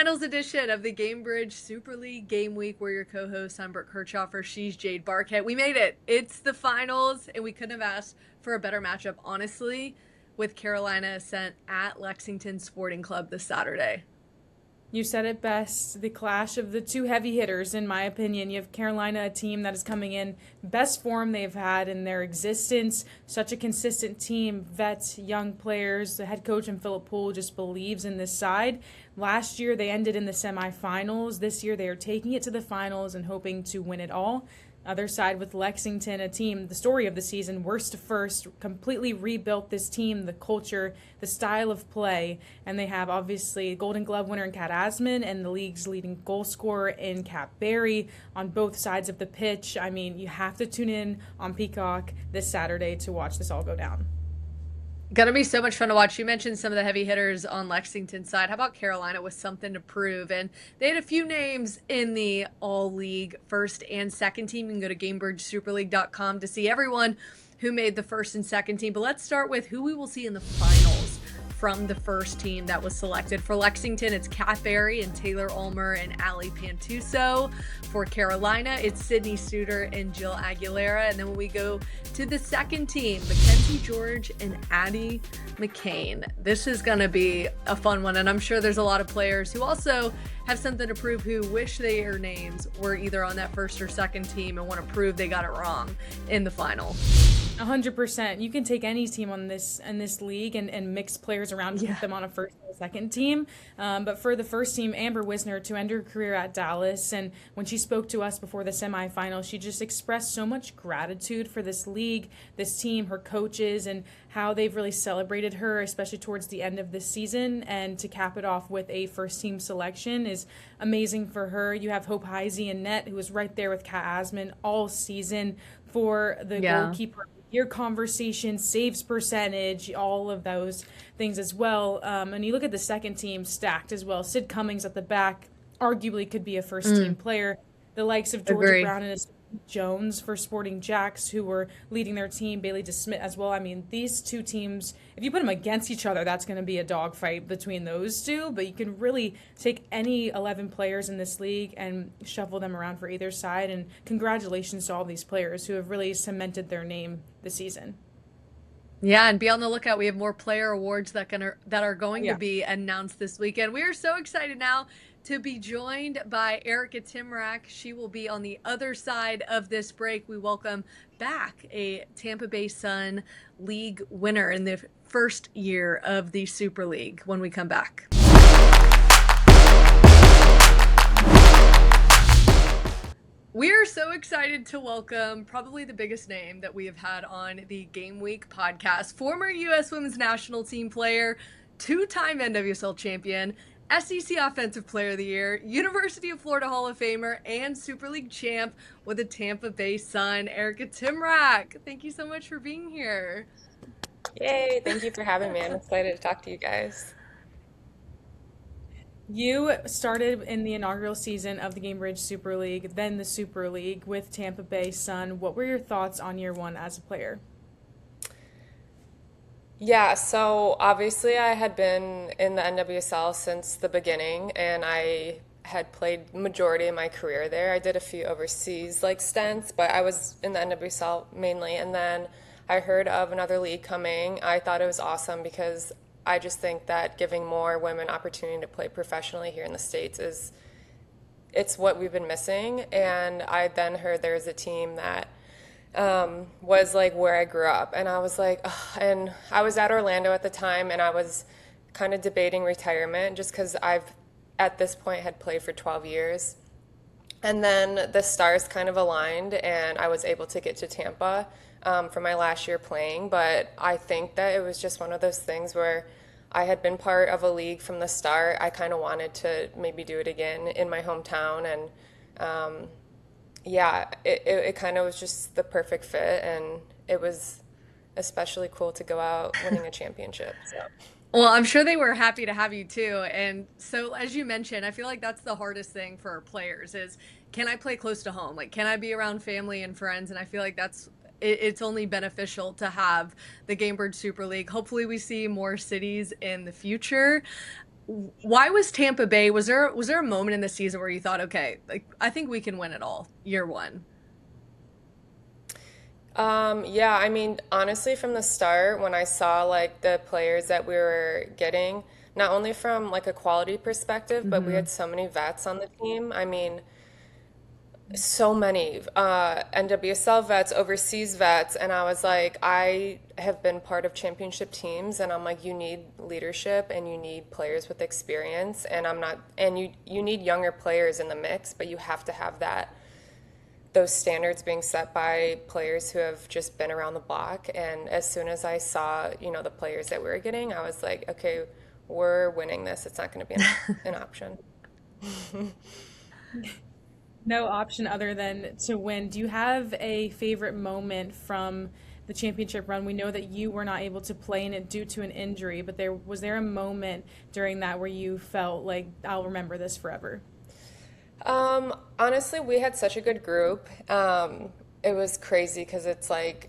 finals edition of the Gainbridge Super League Game Week. We're your co-hosts. I'm Brooke Kirchhofer. She's Jade Barkett. We made it. It's the finals, and we couldn't have asked for a better matchup, honestly, with Carolina Ascent at Lexington Sporting Club this Saturday. You said it best, the clash of the two heavy hitters, in my opinion. You have Carolina, a team that is coming in best form they've had in their existence. Such a consistent team, vets, young players. The head coach, Philip Poole, just believes in this side. Last year, they ended in the semifinals. This year, they are taking it to the finals and hoping to win it all. Other side with Lexington, a team, the story of the season, worst to first, completely rebuilt this team, the culture, the style of play, and they have obviously Golden Glove winner in Kat Asman and the league's leading goal scorer in Kat Berry on both sides of the pitch. I mean, you have to tune in on Peacock this Saturday to watch this all go down. Gonna be so much fun to watch. You mentioned some of the heavy hitters on Lexington's side. How about Carolina with something to prove? And they had a few names in the all-league first and second team. You can go to GainbridgeSuperLeague.com to see everyone who made the first and second team. But let's start with who we will see in the finals from the first team that was selected. For Lexington, it's Kat Berry and Taylor Ulmer and Ali Pantuso. For Carolina, it's Sydney Suter and Jill Aguilera. And then when we go to the second team, McKenzie George and Addie McCain. This is going to be a fun one, and I'm sure there's a lot of players who also have something to prove, who wish their names were either on that first or second team and want to prove they got it wrong in the final. 100%. You can take any team on this in this league and mix players around to put them on a first and second team. But for the first team, Amber Wisner, to end her career at Dallas, and when she spoke to us before the semifinals, she just expressed so much gratitude for this league, this team, her coaches, and how they've really celebrated her, especially towards the end of this season. And to cap it off with a first team selection is amazing for her. You have Hope Heisey in net, who was right there with Kat Asman all season for the goalkeeper year conversation, saves percentage, all of those things as well. And you look at the second team stacked as well. Sid Cummings at the back arguably could be a first team player. The likes of Georgia Brown and Jones for Sporting Jacks, who were leading their team, Bailey DeSmit as well. I mean, these two teams, if you put them against each other, that's going to be a dogfight between those two. But you can really take any 11 players in this league and shuffle them around for either side. And congratulations to all these players who have really cemented their name this season. Yeah, and be on the lookout. We have more player awards that are going to be announced this weekend. We are so excited now to be joined by Erika Tymrak. She will be on the other side of this break. We welcome back a Tampa Bay Sun League winner in the first year of the Super League when we come back. We are so excited to welcome probably the biggest name that we have had on the Game Week podcast, former U.S. Women's National Team player, two-time NWSL champion, SEC Offensive Player of the Year, University of Florida Hall of Famer, and Super League champ with the Tampa Bay Sun, Erika Tymrak. Thank you so much for being here. Yay, thank you for having me. I'm excited to talk to you guys. You started in the inaugural season of the Gainbridge Super League, then the Super League with Tampa Bay Sun. What were your thoughts on year one as a player? Yeah, so obviously I had been in the NWSL since the beginning, and I had played majority of my career there. I did a few overseas stints, but I was in the NWSL mainly. And then I heard of another league coming. I thought it was awesome because I just think that giving more women opportunity to play professionally here in the States it's what we've been missing. And I then heard there's a team that was where I grew up, and I was ugh. And I was at Orlando at the time, and I was kind of debating retirement just because I've at this point had played for 12 years. And then the stars kind of aligned, and I was able to get to Tampa for my last year playing. But I think that it was just one of those things where I had been part of a league from the start. I kind of wanted to maybe do it again in my hometown, and yeah, it kind of was just the perfect fit, and it was especially cool to go out winning a championship. So. Well, I'm sure they were happy to have you too. And so, as you mentioned, I feel like that's the hardest thing for players is, can I play close to home? Can I be around family and friends? And I feel like it's only beneficial to have the Gainbridge Super League. Hopefully we see more cities in the future. Why was Tampa Bay? Was there a moment in the season where you thought, okay, like I think we can win it all year one? Yeah, I mean, honestly, from the start, when I saw like the players that we were getting, not only from like a quality perspective, but we Hmm. had so many vets on the team. I mean, so many NWSL vets, overseas vets, and I was like, I have been part of championship teams, and I'm like, you need leadership and you need players with experience, and I'm not, and you need younger players in the mix, but you have to have that those standards being set by players who have just been around the block. And as soon as I saw, the players that we were getting, I was like, okay, we're winning this. It's not going to be an option. No option other than to win. Do you have a favorite moment from the championship run? We know that you were not able to play in it due to an injury, but there a moment during that where you felt like I'll remember this forever? Honestly, we had such a good group. It was crazy because it's like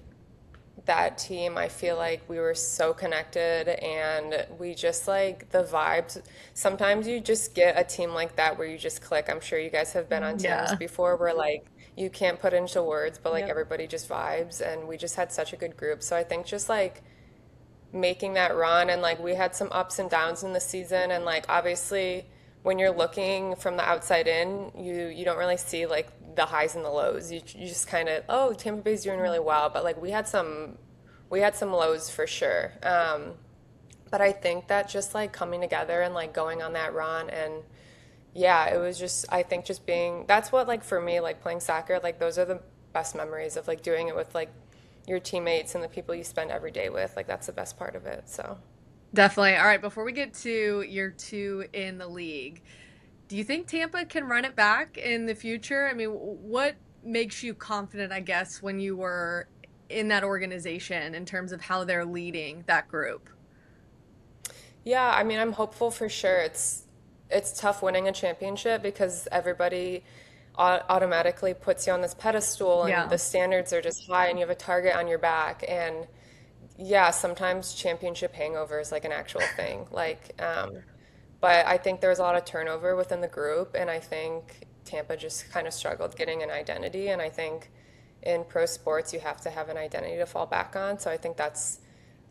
that team, I feel like we were so connected and we just like the vibes. Sometimes you just get a team like that where you just click. I'm sure you guys have been on teams Yeah. before where like you can't put into words, but like Yep. everybody just vibes and we just had such a good group. So I think just like making that run and like we had some ups and downs in the season and like obviously when you're looking from the outside in you don't really see like the highs and the lows you just kind of oh Tampa Bay's doing really well but like we had some lows for sure but I think that just like coming together and like going on that run and yeah it was just I think just being that's what like for me like playing soccer like those are the best memories of like doing it with like your teammates and the people you spend every day with. Like that's the best part of it. So, Definitely. All right, before we get to year two in the league, do you think Tampa can run it back in the future? I mean, what makes you confident, I guess, when you were in that organization in terms of how they're leading that group? yeah, I mean, I'm hopeful for sure. It's tough winning a championship because everybody automatically puts you on this pedestal and Yeah. the standards are just high and you have a target on your back and yeah, sometimes championship hangover is like an actual thing. But I think there was a lot of turnover within the group, and I think Tampa just kind of struggled getting an identity. And I think in pro sports, you have to have an identity to fall back on. So I think that's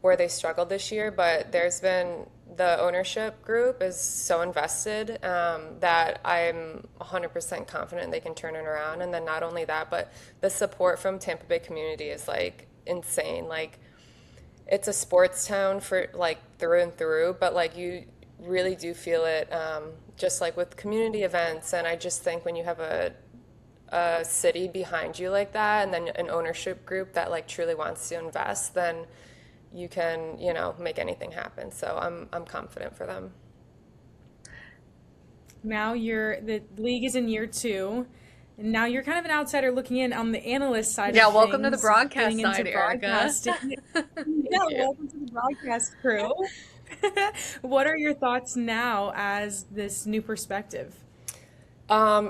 where they struggled this year. But there's been the ownership group is so invested that I'm 100% confident they can turn it around. And then not only that, but the support from Tampa Bay community is like insane. Like it's a sports town for like through and through, but like you really do feel it just like with community events. And I just think when you have a city behind you like that and then an ownership group that like truly wants to invest, then you can, make anything happen. So I'm confident for them. Now the league is in year two. And now you're kind of an outsider looking in on the analyst side Yeah, of welcome to the things, broadcast getting into side, Erica. broadcasting. Yeah, Thank you. welcome to the broadcast crew. What are your thoughts now as this new perspective?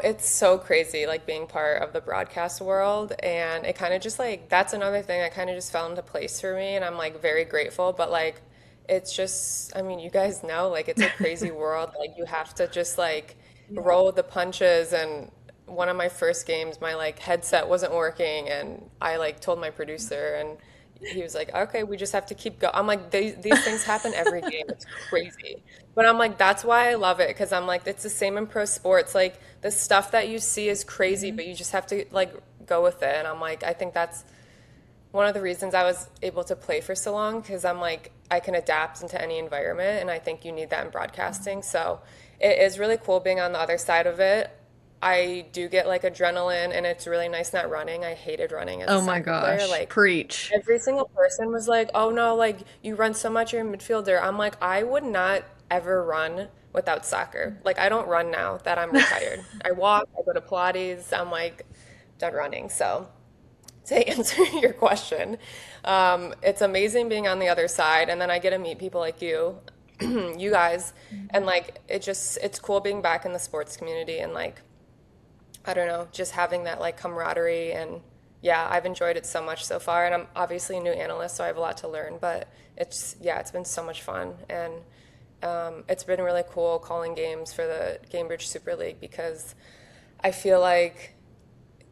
It's so crazy, like being part of the broadcast world, and it kind of just like that's another thing that kind of just fell into place for me, and I'm like very grateful. But like, it's just, I mean, you guys know, like it's a crazy world. Like you have to just like Yeah. roll with the punches. And one of my first games, my like headset wasn't working, and I like told my producer, and he was like, "Okay, we just have to keep going." I'm like, these things happen every game. It's crazy. But I'm like, that's why I love it because I'm like, it's the same in pro sports. Like the stuff that you see is crazy, Mhm. but you just have to like go with it. And I'm like, I think that's one of the reasons I was able to play for so long because I'm like, I can adapt into any environment, and I think you need that in broadcasting. So it is really cool being on the other side of it. I do get like adrenaline, and it's really nice not running. I hated running as a Oh my soccer player. gosh, Like preach. every single person was like, "Oh no, like you run so much, you're a midfielder." I'm like, I would not ever run without soccer. Like I don't run now that I'm retired. I walk, I go to Pilates. I'm like done running. So to answer your question, it's amazing being on the other side, and then I get to meet people like you, you guys, and like it's cool being back in the sports community and like I don't know, just having that like camaraderie and yeah, I've enjoyed it so much so far and I'm obviously a new analyst so I have a lot to learn, but it's yeah, it's been so much fun and it's been really cool calling games for the Gainbridge Super League because I feel like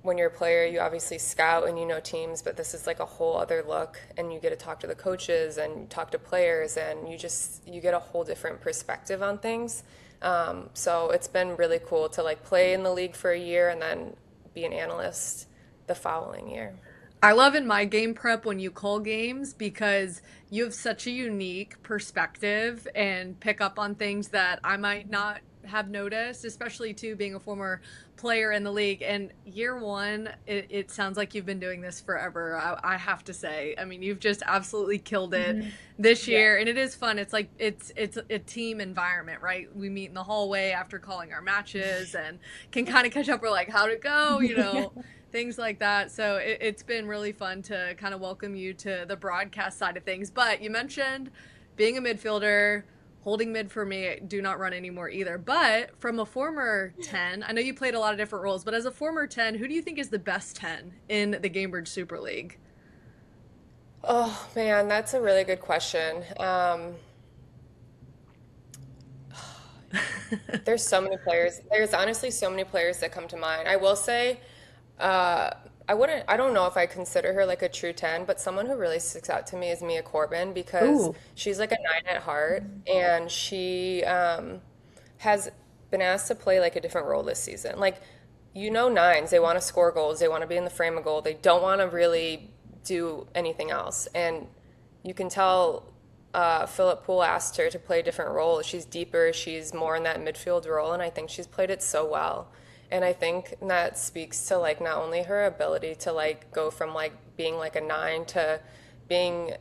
when you're a player, you obviously scout and you know teams, but this is like a whole other look, and you get to talk to the coaches and talk to players, and you get a whole different perspective on things. So it's been really cool to like play in the league for a year and then be an analyst the following year. I love in my game prep when you call games because you have such a unique perspective and pick up on things that I might not have noticed, especially too being a former player in the league. And year one, it sounds like you've been doing this forever. I have to say, I mean, you've just absolutely killed it this year, and it is fun. It's like it's a team environment, right? We meet in the hallway after calling our matches and can kind of catch up. We're like, how'd it go? You know. Things like that. So it's been really fun to kind of welcome you to the broadcast side of things. But you mentioned being a midfielder, holding mid for me, do not run anymore either. But from a former 10, I know you played a lot of different roles, but as a former 10, who do you think is the best 10 in the Gainbridge Super League? Oh man, that's a really good question. There's so many players. There's honestly so many players that come to mind. I will say, I don't know if I consider her like a true 10, but someone who really sticks out to me is Mia Corbin because Ooh. she's like a 9 at heart, and she has been asked to play like a different role this season. Like, you know, nines, they want to score goals, they want to be in the frame of goal, they don't want to really do anything else. And you can tell Philip Poole asked her to play a different role. She's deeper, she's more in that midfield role, and I think she's played it so well. And I think that speaks to like not only her ability to like go from like being like a 9 to being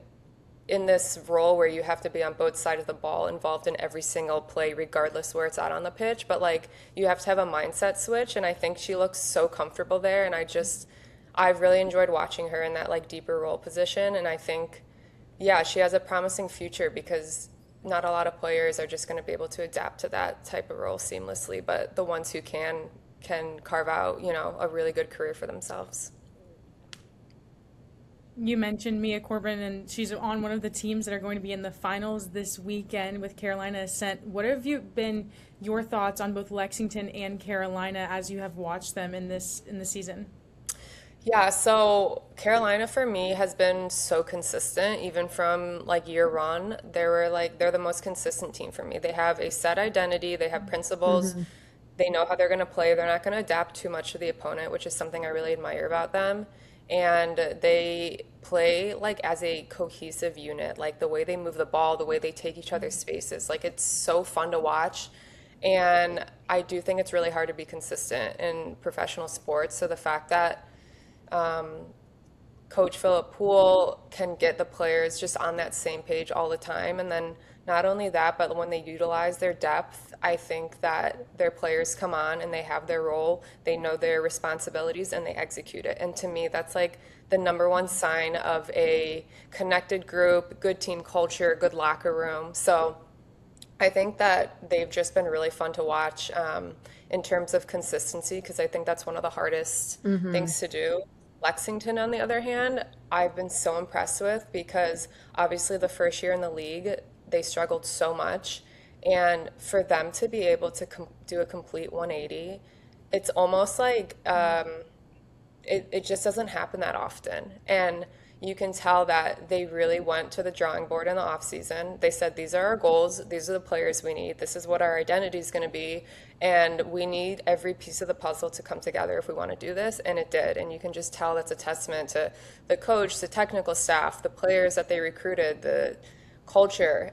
in this role where you have to be on both sides of the ball, involved in every single play, regardless where it's at on the pitch. But like you have to have a mindset switch, and I think she looks so comfortable there. And I've really enjoyed watching her in that like deeper role position. And I think, yeah, she has a promising future because not a lot of players are just going to be able to adapt to that type of role seamlessly, but the ones who can carve out, you know, a really good career for themselves. You mentioned Mia Corbin, and she's on one of the teams that are going to be in the finals this weekend with Carolina Ascent. What have been your thoughts on both Lexington and Carolina as you have watched them in the season? Yeah, so Carolina for me has been so consistent, even from like year one. They're the most consistent team for me. They have a set identity, they have principles, they know how they're going to play. They're not going to adapt too much to the opponent, which is something I really admire about them. And they play like as a cohesive unit, like the way they move the ball, the way they take each other's spaces. Like it's so fun to watch. And I do think it's really hard to be consistent in professional sports. So the fact that Coach Philip Poole can get the players just on that same page all the time. And then not only that, but when they utilize their depth, I think that their players come on and they have their role, they know their responsibilities, and they execute it. And to me, that's like the number one sign of a connected group, good team culture, good locker room. So I think that they've just been really fun to watch in terms of consistency, because I think that's one of the hardest things to do. Lexington, on the other hand, I've been so impressed with because obviously the first year in the league, they struggled so much. And for them to be able to do a complete 180, it's almost like it just doesn't happen that often. And you can tell that they really went to the drawing board in the off season. They said, these are our goals, these are the players we need, this is what our identity is going to be, and we need every piece of the puzzle to come together if we want to do this. And it did. And you can just tell that's a testament to the coach, the technical staff, the players that they recruited, the culture.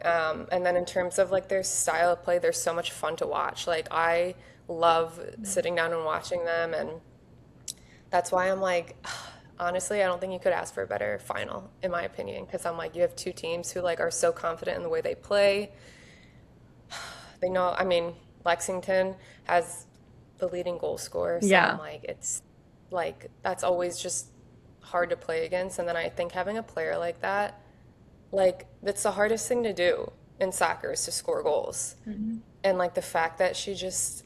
And then in terms of like their style of play, they're so much fun to watch. Like I love sitting down and watching them, and that's why I'm like, honestly, I don't think you could ask for a better final, in my opinion, because I'm like, you have two teams who like are so confident in the way they play. They know, I mean, Lexington has the leading goal scorer, so Yeah. I'm like, it's like that's always just hard to play against. And then I think having a player like that, like that's the hardest thing to do in soccer is to score goals. And like the fact that she just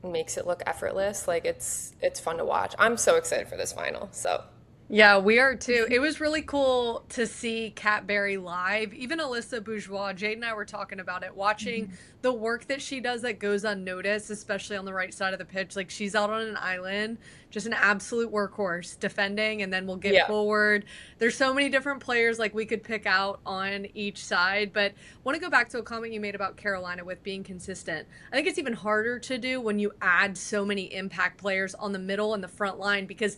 makes it look effortless, like it's fun to watch. I'm so excited for this final. So Yeah, we are too. It was really cool to see Kat Berry live. Even Alyssa Bourgeois, Jade and I were talking about it, watching Mhm. the work that she does that goes unnoticed, especially on the right side of the pitch. Like she's out on an island, just an absolute workhorse, defending, and then we'll get Yeah. forward. There's so many different players like we could pick out on each side, but want to go back to a comment you made about Carolina with being consistent. I think it's even harder to do when you add so many impact players on the middle and the front line because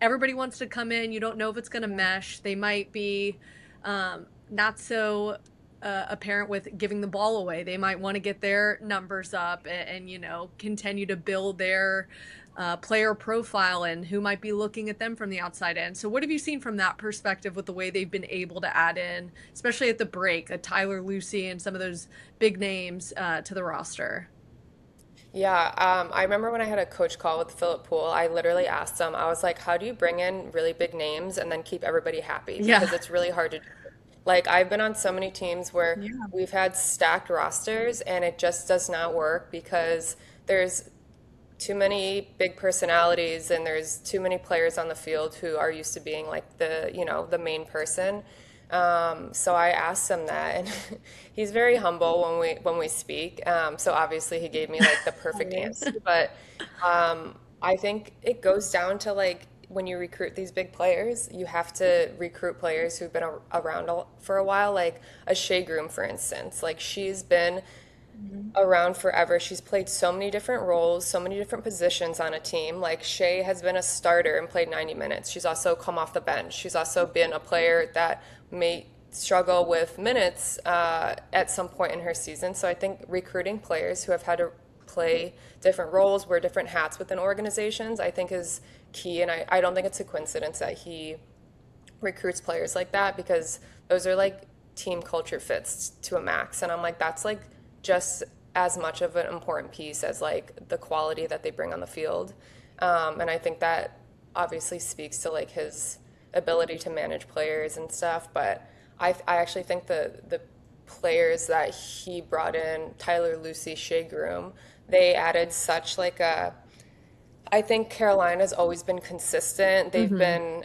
everybody wants to come in. You don't know if it's going to mesh. They might be not so apparent with giving the ball away. They might want to get their numbers up and you know, continue to build their player profile and who might be looking at them from the outside in. So, what have you seen from that perspective with the way they've been able to add in, especially at the break, a Tyler Lucy and some of those big names to the roster? Yeah, I remember when I had a coach call with Philip Poole, I literally asked him, I was like, how do you bring in really big names and then keep everybody happy? Yeah. Because it's really hard to do. Like, I've been on so many teams where Yeah. we've had stacked rosters and it just does not work because there's too many big personalities and there's too many players on the field who are used to being like the main person. So I asked him that, and he's very humble when we speak. So obviously he gave me like the perfect Always. answer, but I think it goes down to like when you recruit these big players, you have to recruit players who've been around for a while, like a Shea Groom, for instance. Like she's been Mhm. around forever. She's played so many different roles, so many different positions on a team. Like Shay has been a starter and played 90 minutes. She's also come off the bench. She's also been a player that may struggle with minutes at some point in her season. So I think recruiting players who have had to play different roles, wear different hats within organizations, I think is key. And I don't think it's a coincidence that he recruits players like that because those are like team culture fits to a max. And I'm like, that's like just as much of an important piece as like the quality that they bring on the field. And I think that obviously speaks to like his ability to manage players and stuff. But I actually think the players that he brought in, Tyler Lucy, Shea Groom, they added such like a I think Carolina's always been consistent. They've Mm-hmm. been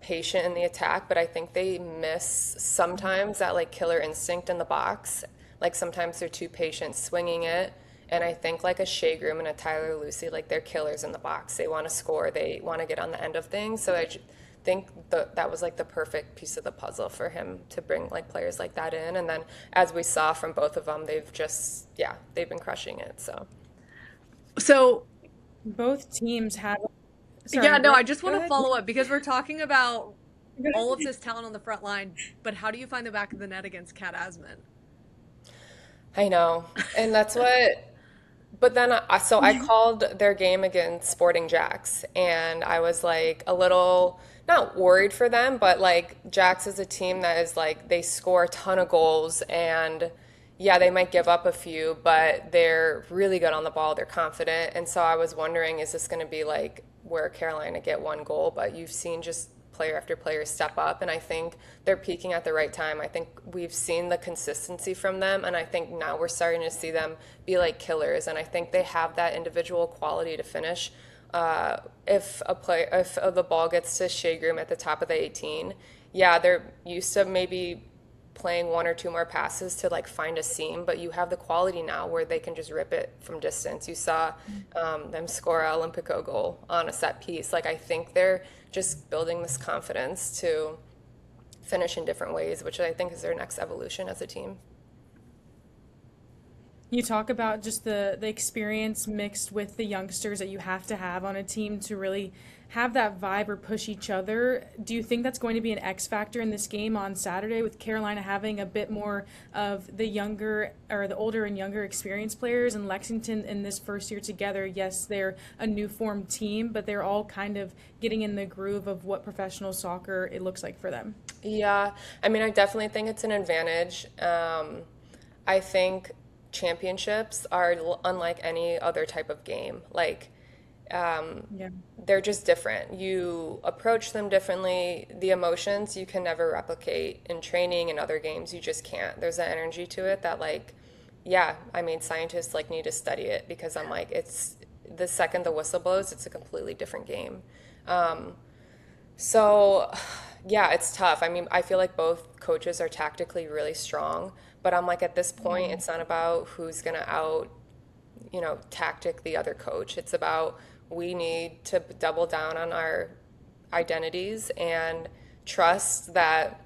patient in the attack, but I think they miss sometimes that like killer instinct in the box. Like sometimes they're too patient swinging it. And I think like a Shea Groom and a Tyler Lucy, like they're killers in the box. They want to score. They want to get on the end of things. So think that was like the perfect piece of the puzzle for him to bring like players like that in. And then as we saw from both of them, they've been crushing it. So. So Both teams have. yeah, Sorry, no, I what? just Go want to ahead. follow up because we're talking about Go all of ahead. this talent on the front line, but how do you find the back of the net against Cat Asman? I know. And that's what, but then I called their game against Sporting Jacks and I was like a little, not worried for them, but like Jacks is a team that is like, they score a ton of goals and yeah, they might give up a few, but they're really good on the ball. They're confident. And so I was wondering, is this going to be like where Carolina get one goal? But you've seen just player after player step up, and I think they're peaking at the right time. I think we've seen the consistency from them, and I think now we're starting to see them be like killers. And I think they have that individual quality to finish. If the ball gets to Shea Groom at the top of the 18, yeah, they're used to maybe playing one or two more passes to like find a seam, but you have the quality now where they can just rip it from distance. You saw them score a Olympico goal on a set piece. Like I think they're just building this confidence to finish in different ways, which I think is their next evolution as a team. You talk about just the experience mixed with the youngsters that you have to have on a team to really have that vibe or push each other. Do you think that's going to be an X factor in this game on Saturday with Carolina having a bit more of the younger or the older and younger experienced players and Lexington in this first year together? Yes, they're a new formed team, but they're all kind of getting in the groove of what professional soccer it looks like for them. Yeah, I mean, I definitely think it's an advantage. I think championships are unlike any other type of game. Like, Yeah. they're just different. You approach them differently. The emotions you can never replicate in training and other games. You just can't. There's an energy to it that, like, yeah, I mean, scientists like need to study it because I'm like, it's the second the whistle blows, it's a completely different game. Um, So, yeah, it's tough. I mean, I feel like both coaches are tactically really strong, but I'm like, at this point, it's not about who's going to tactic the other coach. It's about we need to double down on our identities and trust that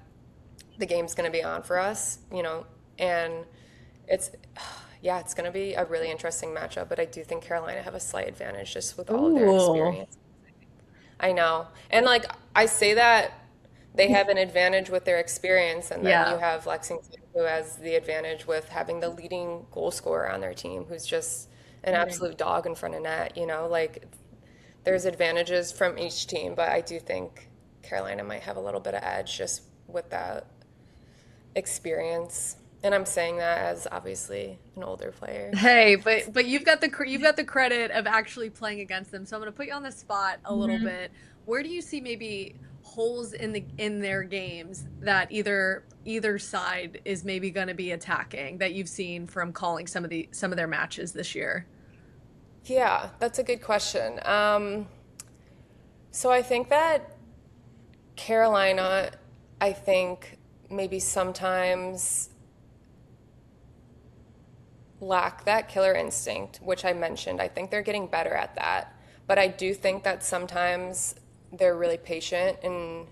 the game's going to be on for us, and it's, yeah, it's going to be a really interesting matchup, but I do think Carolina have a slight advantage just with all of their Ooh. experience. I know. And like I say that they have an advantage with their experience, and then you Yeah. have Lexington who has the advantage with having the leading goal scorer on their team who's just an Right. absolute dog in front of net, like there's advantages from each team, but I do think Carolina might have a little bit of edge just with that experience. And I'm saying that as obviously an older player. Hey, but you've got the credit of actually playing against them. So I'm going to put you on the spot a little Mhm. bit. Where do you see maybe holes in their games that either side is maybe going to be attacking that you've seen from calling some of their matches this year? Yeah, that's a good question. So I think that Carolina, I think maybe sometimes lack that killer instinct, which I mentioned. I think they're getting better at that. But I do think that sometimes they're really patient in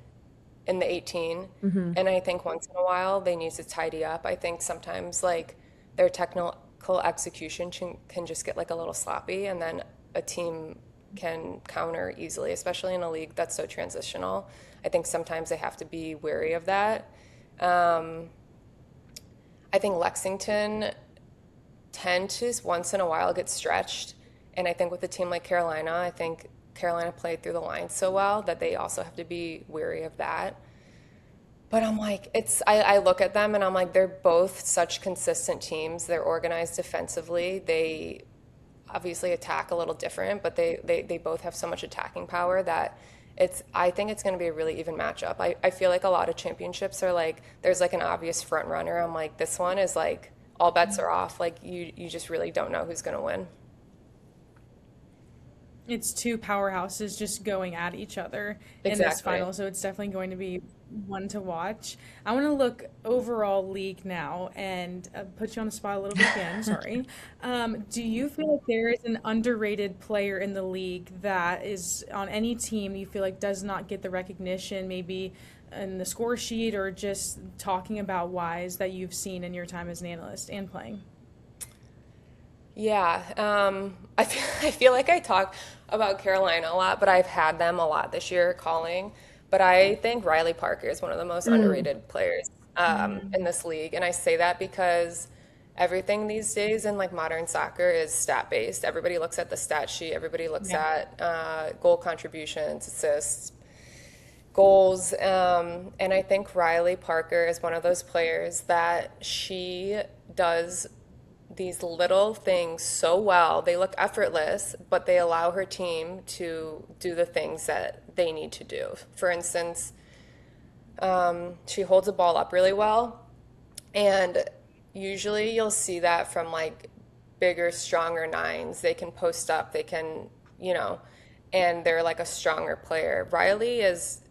the 18. Hmm. And I think once in a while they need to tidy up. I think sometimes like their technical execution can just get like a little sloppy, and then a team can counter easily, especially in a league that's so transitional. I think sometimes they have to be wary of that. Um, I think Lexington tend to once in a while get stretched. And I think with a team like Carolina, I think Carolina played through the line so well that they also have to be wary of that. But I'm like, I look at them and I'm like, they're both such consistent teams. They're organized defensively. They obviously attack a little different, but they both have so much attacking power that I think it's going to be a really even matchup. I feel like a lot of championships are like, there's like an obvious front runner. I'm like, this one is like, all bets are off. Like you just really don't know who's going to win. It's two powerhouses just going at each other in this Exactly. final, so it's definitely going to be one to watch. I want to look overall league now and put you on the spot a little bit again. Sorry. Do you feel like there is an underrated player in the league that is on any team you feel like does not get the recognition, maybe in the score sheet or just talking about wise that you've seen in your time as an analyst and playing? Yeah, I feel like I talk about Carolina a lot, but I've had them a lot this year calling. But I think Riley Parker is one of the most Mm. underrated players Mm, in this league, and I say that because everything these days in like modern soccer is stat based. Everybody looks at the stat sheet. Everybody looks yeah. at goal contributions, assists, goals, and I think Riley Parker is one of those players that she does these little things so well. They look effortless, but they allow her team to do the things that they need to do. For instance, she holds a ball up really well, and usually you'll see that from like bigger, stronger nines. They can post up, they can, you know, and they're like a stronger player. Riley is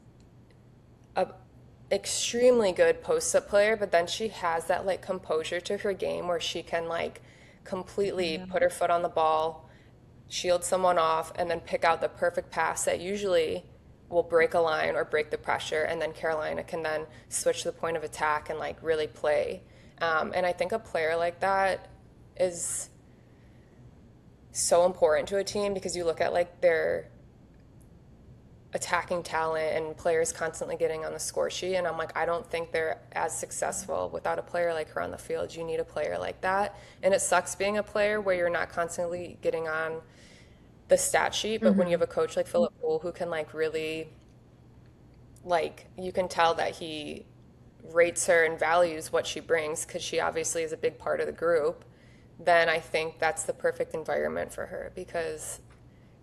a extremely good post-up player, but then she has that like composure to her game where she can like completely Yeah. put her foot on the ball, shield someone off, and then pick out the perfect pass that usually will break a line or break the pressure, and then Carolina can then switch to the point of attack and like really play. And I think a player like that is so important to a team because you look at like their attacking talent and players constantly getting on the score sheet. And I'm like, I don't think they're as successful without a player like her on the field. You need a player like that. And it sucks being a player where you're not constantly getting on the stat sheet, but when you Hmm. have a coach like Philip Poole who can like really like you can tell that he rates her and values what she brings because she obviously is a big part of the group, then I think that's the perfect environment for her because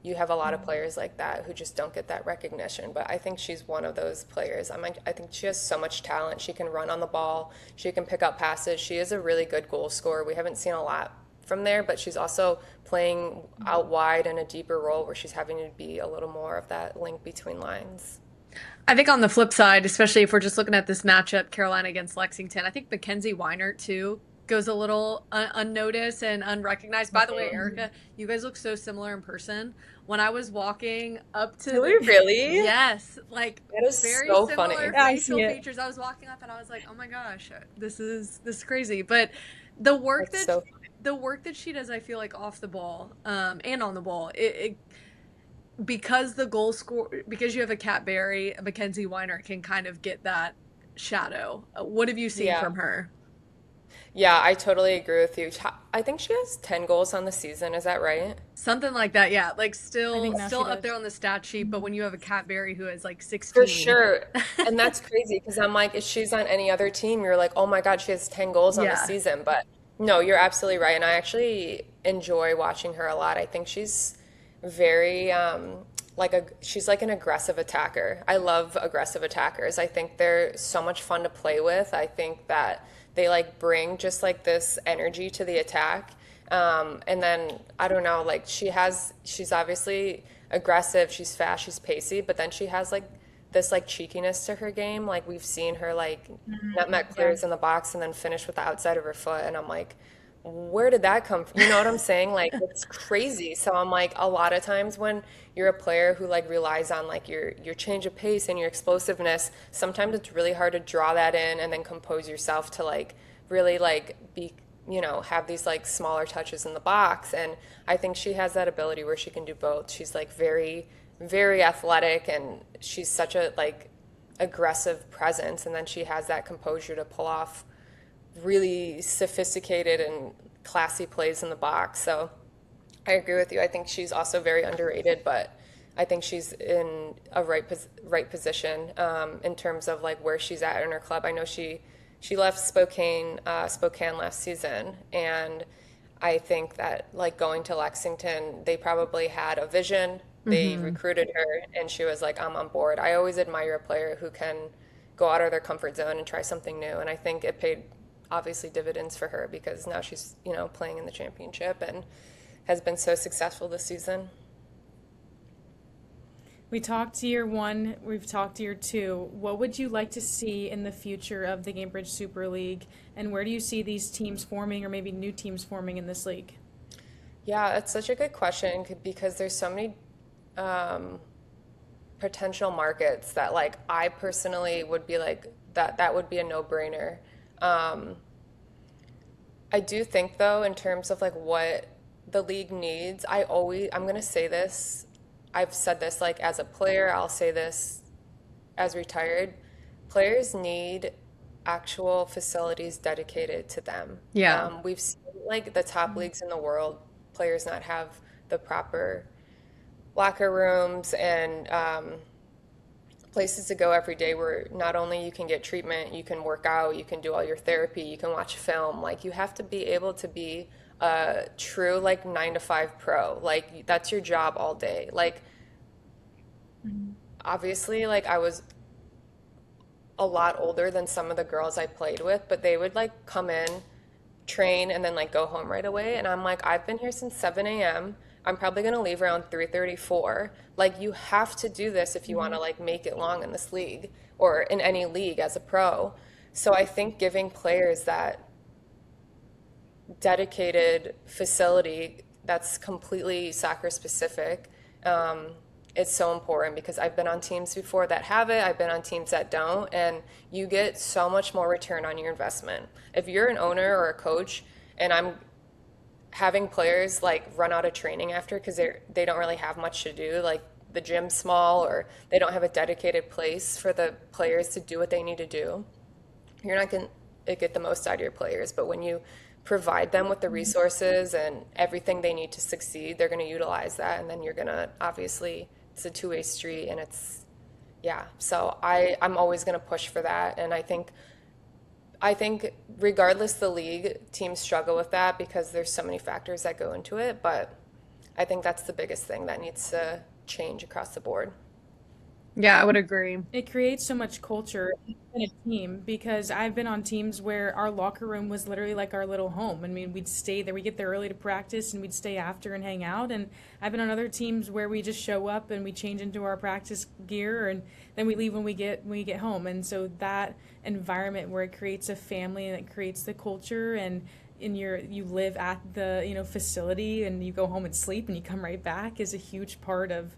you have a lot of players like that who just don't get that recognition. But I think she's one of those players. I think she has so much talent. She can run on the ball. She can pick up passes. She is a really good goal scorer. We haven't seen a lot from there, but she's also playing out wide in a deeper role where she's having to be a little more of that link between lines. I think on the flip side, especially if we're just looking at this matchup, Carolina against Lexington, I think McKenzie Weinert too goes a little unnoticed and unrecognized. By the way, Erica, you guys look so similar in person. When I was walking up to Do we the really? yes, like That is very so funny. similar Yeah, I see facial it. features. I was walking up and I was like, "Oh my gosh, this is crazy." But the work That's that so the work that she does, I feel like off the ball, and on the ball, it because the goal score because you have a Cat Berry, Mackenzie Weiner can kind of get that shadow. What have you seen yeah. from her? Yeah, I totally agree with you. I think she has 10 goals on the season, is that right? Something like that, yeah. Like I think now still she up there does. on the stat sheet, but when you have a Cat Berry who has like For 16. sure. And that's crazy because I'm like, if she's on any other team, you're like, oh my God, she has 10 goals on the Yeah. season. But no, you're absolutely right. And I actually enjoy watching her a lot. I think she's very, she's like an aggressive attacker. I love aggressive attackers. I think they're so much fun to play with. I think that they like bring just like this energy to the attack. And then I don't know, like she's obviously aggressive, she's fast, she's pacey, but then she has like this like cheekiness to her game. Like we've seen her like net Yeah. clears in the box and then finish with the outside of her foot, and I'm like, where did that come from? You know what I'm saying? Like it's crazy. So I'm like, a lot of times when you're a player who like relies on like your change of pace and your explosiveness, sometimes it's really hard to draw that in and then compose yourself to like really like be, have these like smaller touches in the box. And I think she has that ability where she can do both. She's like very, very athletic, and she's such a like aggressive presence, and then she has that composure to pull off really sophisticated and classy plays in the box. So I agree with you. I think she's also very underrated, but I think she's in a right position in terms of like where she's at in her club. I know she left Spokane last season, and I think that like going to Lexington, they probably had a vision. They Mm-hmm. recruited her, and she was like, "I'm on board." I always admire a player who can go out of their comfort zone and try something new, and I think it paid obviously dividends for her because now she's playing in the championship and has been so successful this season. We talked year one, we've talked year two. What would you like to see in the future of the Gainbridge Super League, and where do you see these teams forming or maybe new teams forming in this league? Yeah, it's such a good question because there's so many um, potential markets that like I personally would be like that would be a no-brainer. Um, I do think though, in terms of like what the league needs, I'm gonna say this. I've said this like as a player, I'll say this as retired. Players need actual facilities dedicated to them. Yeah. We've seen like the top leagues in the world, players not have the proper locker rooms and places to go every day where not only you can get treatment, you can work out, you can do all your therapy, you can watch film. Like you have to be able to be a true like 9 to 5 pro. Like that's your job all day. Like obviously like I was a lot older than some of the girls I played with, but they would like come in, train, and then like go home right away. And I'm like, I've been here since 7 a.m. I'm probably gonna leave around 3:34. Like you have to do this if you want to like make it long in this league or in any league as a pro. So I think giving players that dedicated facility that's completely soccer specific, it's so important because I've been on teams before that have it, I've been on teams that don't, and you get so much more return on your investment. If you're an owner or a coach and I'm having players like run out of training after because they don't really have much to do, like the gym's small or they don't have a dedicated place for the players to do what they need to do, you're not going to get the most out of your players. But when you provide them with the resources and everything they need to succeed, they're going to utilize that, and then you're going to obviously it's a two-way street, and it's yeah. So I'm always going to push for that, and I think regardless the league, teams struggle with that because there's so many factors that go into it, but I think that's the biggest thing that needs to change across the board. Yeah, I would agree. It creates so much culture in a team because I've been on teams where our locker room was literally like our little home. I mean, we'd stay there, we get there early to practice and we'd stay after and hang out. And I've been on other teams where we just show up and we change into our practice gear and then we leave when we get home. And so that environment where it creates a family and it creates the culture and you live at the facility and you go home and sleep and you come right back is a huge part of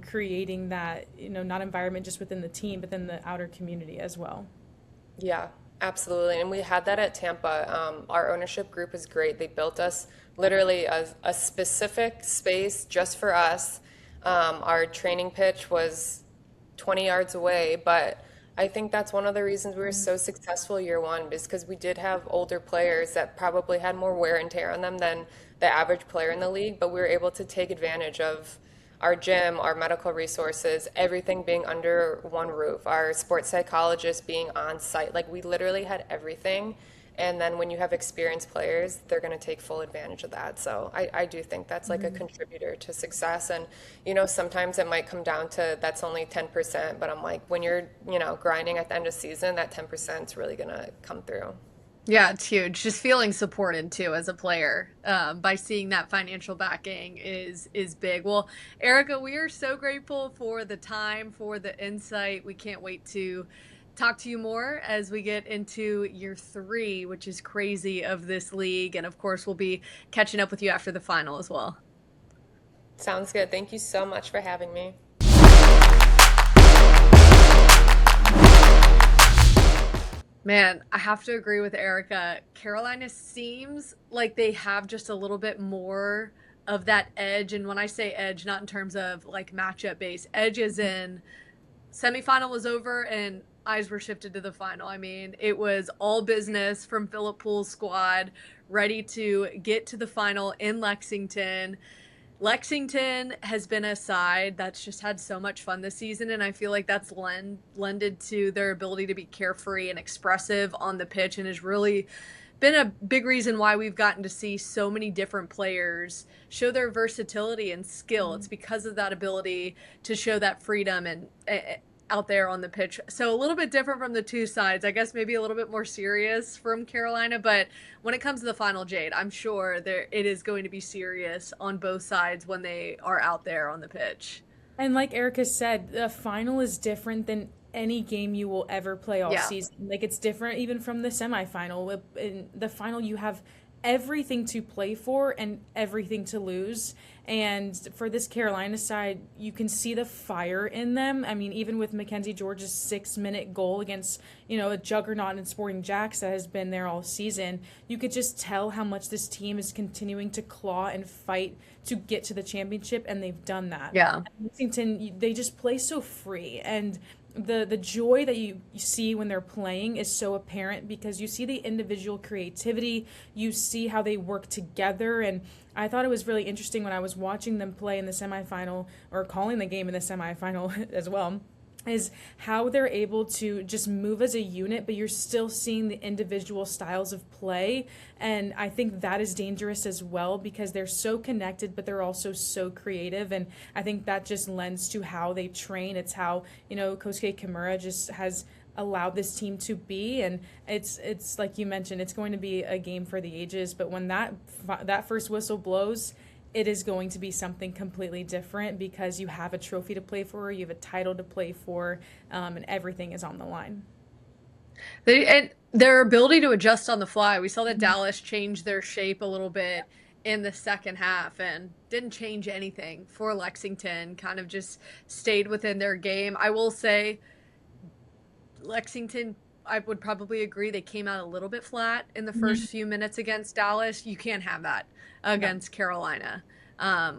creating that, not environment just within the team, but then the outer community as well. Yeah, absolutely. And we had that at Tampa. Our ownership group is great. They built us literally a specific space just for us. Our training pitch was 20 yards away, but I think that's one of the reasons we were so successful year one, is because we did have older players that probably had more wear and tear on them than the average player in the league, but we were able to take advantage of our gym, our medical resources, everything being under one roof, our sports psychologist being on site. Like we literally had everything. And then when you have experienced players, they're going to take full advantage of that. So I do think that's like a contributor to success. And, sometimes it might come down to that's only 10%, but I'm like, when you're, grinding at the end of season, that 10% is really going to come through. Yeah, it's huge. Just feeling supported too as a player by seeing that financial backing is big. Well, Erika, we are so grateful for the time, for the insight. We can't wait to talk to you more as we get into year 3, which is crazy, of this league. And of course, we'll be catching up with you after the final as well. Sounds good. Thank you so much for having me. Man, I have to agree with Erika. Carolina seems like they have just a little bit more of that edge. And when I say edge, not in terms of like matchup base, edge is in semifinal was over and eyes were shifted to the final. I mean, it was all business from Philip Poole's squad, ready to get to the final in Lexington. Lexington has been a side that's just had so much fun this season, and I feel like that's lended to their ability to be carefree and expressive on the pitch, and has really been a big reason why we've gotten to see so many different players show their versatility and skill. It's because of that ability to show that freedom and out there on the pitch. So a little bit different from the two sides. I guess maybe a little bit more serious from Carolina, but when it comes to the final, Jade, I'm sure it is going to be serious on both sides when they are out there on the pitch. And like Erica said, the final is different than any game you will ever play all season. Like it's different even from the semifinal. In the final, you have everything to play for and everything to lose. And for this Carolina side, you can see the fire in them. I mean, even with McKenzie George's 6-minute goal against, a juggernaut in Sporting Jacks that has been there all season, you could just tell how much this team is continuing to claw and fight to get to the championship, and they've done that. Yeah. At Lexington, they just play so free, and the joy that you see when they're playing is so apparent because you see the individual creativity, you see how they work together. And I thought it was really interesting when I was watching them play in the semifinal, or calling the game in the semifinal as well, is how they're able to just move as a unit, but you're still seeing the individual styles of play. And I think that is dangerous as well because they're so connected, but they're also so creative. And I think that just lends to how they train. It's how, Kosuke Kimura just has allowed this team to be. And it's like you mentioned, it's going to be a game for the ages. But when that first whistle blows, it is going to be something completely different because you have a trophy to play for, you have a title to play for, and everything is on the line. And their ability to adjust on the fly. We saw that Dallas changed their shape a little bit in the second half and didn't change anything for Lexington, kind of just stayed within their game. I will say Lexington, I would probably agree, they came out a little bit flat in the first few minutes against Dallas. You can't have that against Carolina.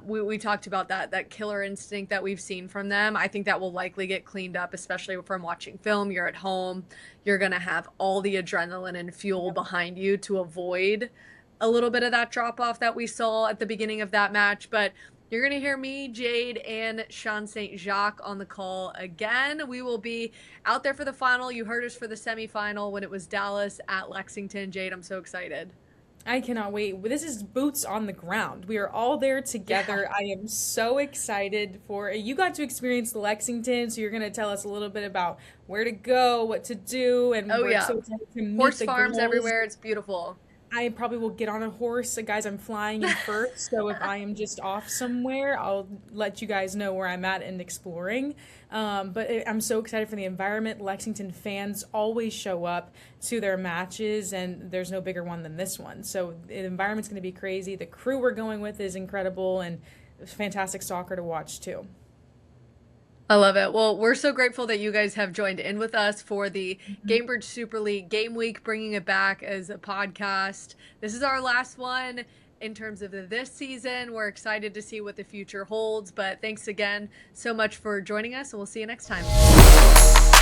We talked about that killer instinct that we've seen from them. I think that will likely get cleaned up, especially from watching film. You're at home. You're going to have all the adrenaline and fuel behind you to avoid a little bit of that drop-off that we saw at the beginning of that match. But you're going to hear me, Jade, and Sean St. Jacques on the call again. We will be out there for the final. You heard us for the semifinal when it was Dallas at Lexington. Jade, I'm so excited. I cannot wait. This is boots on the ground. We are all there together. I am so excited for you got to experience Lexington, so you're going to tell us a little bit about where to go, what to do, and Oh we're yeah. so excited to meet Horse the farms girls. everywhere. It's beautiful. I probably will get on a horse. Guys, I'm flying in first, so if I am just off somewhere, I'll let you guys know where I'm at and exploring. I'm so excited for the environment. Lexington fans always show up to their matches, and there's no bigger one than this one. So the environment's going to be crazy. The crew we're going with is incredible, and fantastic soccer to watch too. I love it. Well, we're so grateful that you guys have joined in with us for the Gainbridge Super League Game Week, bringing it back as a podcast. This is our last one in terms of this season. We're excited to see what the future holds, but thanks again so much for joining us, and we'll see you next time.